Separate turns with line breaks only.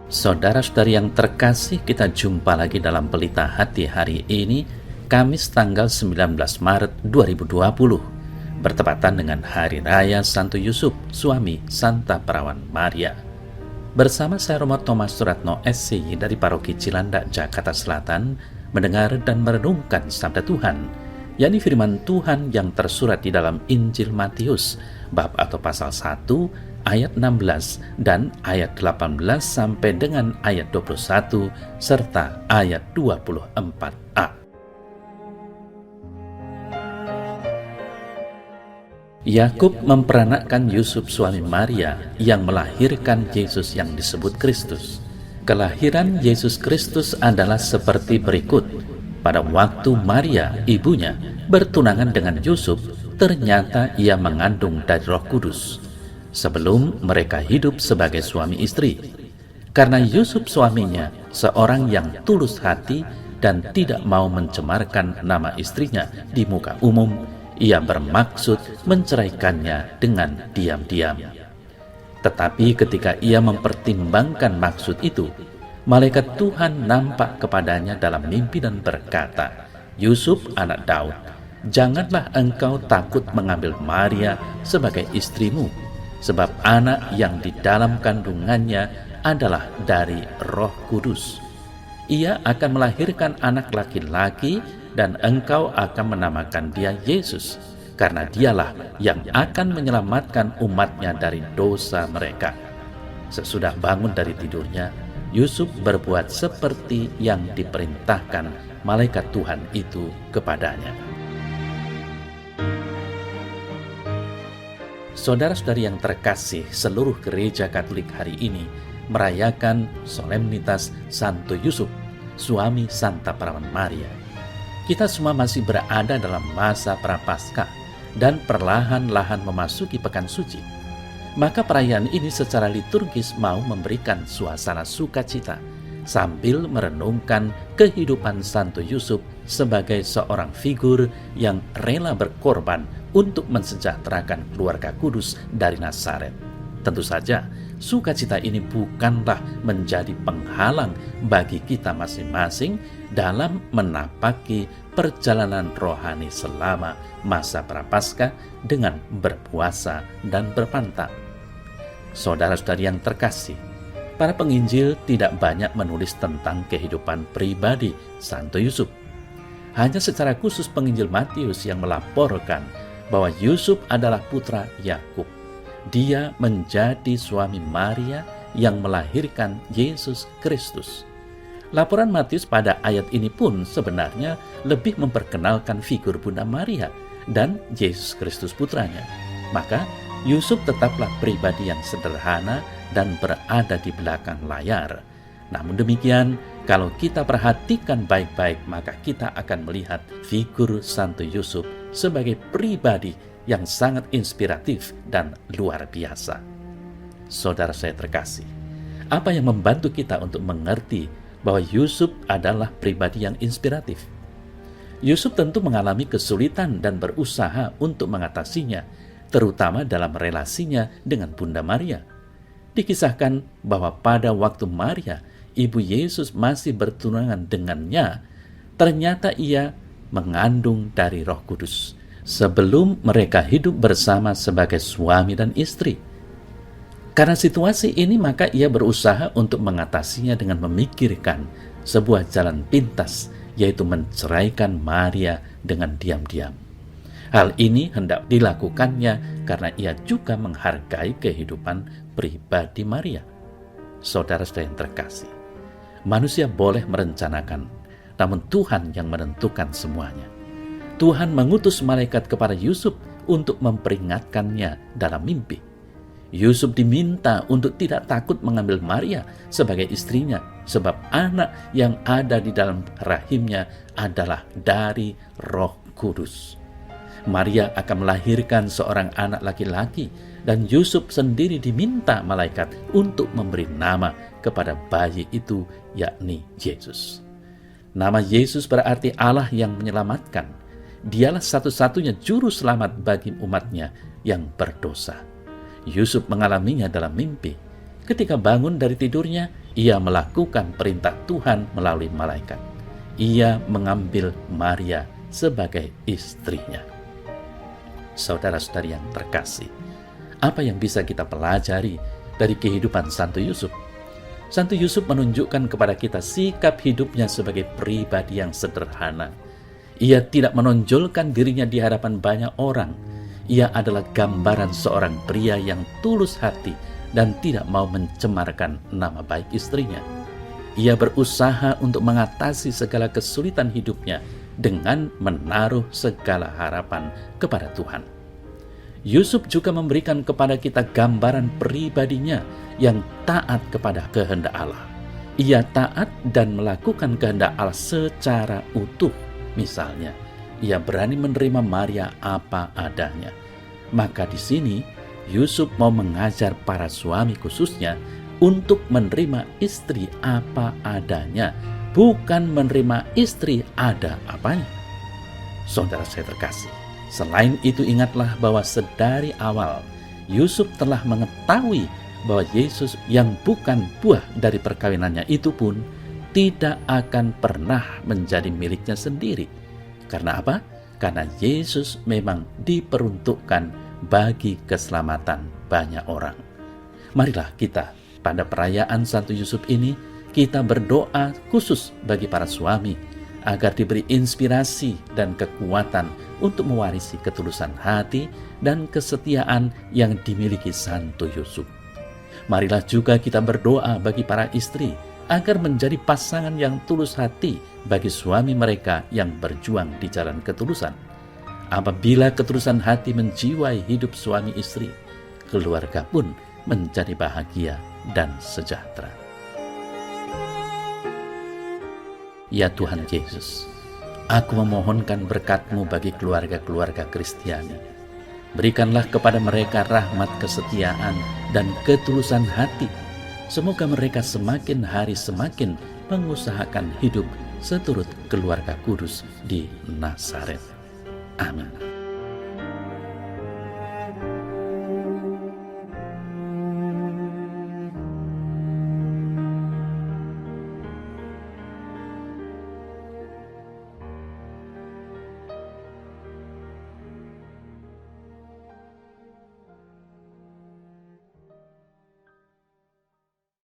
Saudara-saudari yang terkasih, kita jumpa lagi dalam Pelita Hati hari ini, Kamis tanggal 19 Maret 2020, bertepatan dengan Hari Raya Santo Yusuf, suami Santa Perawan Maria. Bersama saya Romo Thomas Suratno SCY dari Paroki Cilandak, Jakarta Selatan, mendengar dan merenungkan Sabda Tuhan, yakni firman Tuhan yang tersurat di dalam Injil Matius, bab atau pasal 1, ayat 16 dan ayat 18 sampai dengan ayat 21 serta ayat 24a. Yakub memperanakkan Yusuf suami Maria yang melahirkan Yesus yang disebut Kristus. Kelahiran Yesus Kristus adalah seperti berikut. Pada waktu Maria, ibunya, bertunangan dengan Yusuf, ternyata ia mengandung dari Roh Kudus sebelum mereka hidup sebagai suami istri. Karena Yusuf suaminya seorang yang tulus hati dan tidak mau mencemarkan nama istrinya di muka umum, ia bermaksud menceraikannya dengan diam-diam. Tetapi ketika ia mempertimbangkan maksud itu, malaikat Tuhan nampak kepadanya dalam mimpi dan berkata, "Yusuf anak Daud, janganlah engkau takut mengambil Maria sebagai istrimu, sebab anak yang di dalam kandungannya adalah dari Roh Kudus. Ia akan melahirkan anak laki-laki dan engkau akan menamakan dia Yesus, karena dialah yang akan menyelamatkan umatnya dari dosa mereka." Sesudah bangun dari tidurnya, Yusuf berbuat seperti yang diperintahkan malaikat Tuhan itu kepadanya. Saudara-saudari yang terkasih, seluruh gereja Katolik hari ini merayakan solemnitas Santo Yusuf, suami Santa Perawan Maria. Kita semua masih berada dalam masa Prapaskah dan perlahan-lahan memasuki Pekan Suci. Maka perayaan ini secara liturgis mau memberikan suasana sukacita sambil merenungkan kehidupan Santo Yusuf sebagai seorang figur yang rela berkorban untuk mensejahterakan keluarga kudus dari Nazaret. Tentu saja, sukacita ini bukanlah menjadi penghalang bagi kita masing-masing dalam menapaki perjalanan rohani selama masa Prapaskah dengan berpuasa dan berpantang. Saudara-saudari yang terkasih, para penginjil tidak banyak menulis tentang kehidupan pribadi Santo Yusuf. Hanya secara khusus penginjil Matius yang melaporkan bahwa Yusuf adalah putra Yakub. Dia menjadi suami Maria yang melahirkan Yesus Kristus. Laporan Matius pada ayat ini pun sebenarnya lebih memperkenalkan figur Bunda Maria dan Yesus Kristus putranya. Maka Yusuf tetaplah pribadi yang sederhana dan berada di belakang layar. Namun demikian, kalau kita perhatikan baik-baik, maka kita akan melihat figur Santo Yusuf sebagai pribadi yang sangat inspiratif dan luar biasa. Saudara saya terkasih, apa yang membantu kita untuk mengerti bahwa Yusuf adalah pribadi yang inspiratif? Yusuf tentu mengalami kesulitan dan berusaha untuk mengatasinya, terutama dalam relasinya dengan Bunda Maria. Dikisahkan bahwa pada waktu Maria, ibu Yesus masih bertunangan dengannya, ternyata ia mengandung dari Roh Kudus sebelum mereka hidup bersama sebagai suami dan istri. Karena situasi ini, maka ia berusaha untuk mengatasinya dengan memikirkan sebuah jalan pintas, yaitu menceraikan Maria dengan diam-diam. Hal ini hendak dilakukannya karena ia juga menghargai kehidupan pribadi Maria. Saudara-saudara yang terkasih, manusia boleh merencanakan, namun Tuhan yang menentukan semuanya. Tuhan mengutus malaikat kepada Yusuf untuk memperingatkannya dalam mimpi. Yusuf diminta untuk tidak takut mengambil Maria sebagai istrinya, sebab anak yang ada di dalam rahimnya adalah dari Roh Kudus. Maria akan melahirkan seorang anak laki-laki, dan Yusuf sendiri diminta malaikat untuk memberi nama kepada bayi itu, yakni Yesus. Nama Yesus berarti Allah yang menyelamatkan. Dialah satu-satunya juru selamat bagi umatnya yang berdosa. Yusuf mengalaminya dalam mimpi. Ketika bangun dari tidurnya, Ia melakukan perintah Tuhan melalui malaikat. Ia mengambil Maria sebagai istrinya. Saudara-saudari yang terkasih, apa yang bisa kita pelajari dari kehidupan Santo Yusuf? Santo Yusuf menunjukkan kepada kita sikap hidupnya sebagai pribadi yang sederhana. Ia tidak menonjolkan dirinya di hadapan banyak orang. Ia adalah gambaran seorang pria yang tulus hati dan tidak mau mencemarkan nama baik istrinya. Ia berusaha untuk mengatasi segala kesulitan hidupnya dengan menaruh segala harapan kepada Tuhan. Yusuf juga memberikan kepada kita gambaran pribadinya yang taat kepada kehendak Allah. Ia taat dan melakukan kehendak Allah secara utuh. Misalnya, ia berani menerima Maria apa adanya. Maka di sini Yusuf mau mengajar para suami khususnya untuk menerima istri apa adanya, bukan menerima istri ada apanya. Saudara saya terkasih, selain itu ingatlah bahwa sedari awal Yusuf telah mengetahui bahwa Yesus yang bukan buah dari perkawinannya itu pun tidak akan pernah menjadi miliknya sendiri. Karena apa? Karena Yesus memang diperuntukkan bagi keselamatan banyak orang. Marilah kita pada perayaan Santo Yusuf ini kita berdoa khusus bagi para suami agar diberi inspirasi dan kekuatan untuk mewarisi ketulusan hati dan kesetiaan yang dimiliki Santo Yusuf. Marilah juga kita berdoa bagi para istri agar menjadi pasangan yang tulus hati bagi suami mereka yang berjuang di jalan ketulusan. Apabila ketulusan hati menjiwai hidup suami istri, keluarga pun menjadi bahagia dan sejahtera. Ya Tuhan Yesus, aku memohonkan berkat-Mu bagi keluarga-keluarga Kristiani. Berikanlah kepada mereka rahmat kesetiaan dan ketulusan hati. Semoga mereka semakin hari semakin mengusahakan hidup seturut keluarga kudus di Nazaret. Amin.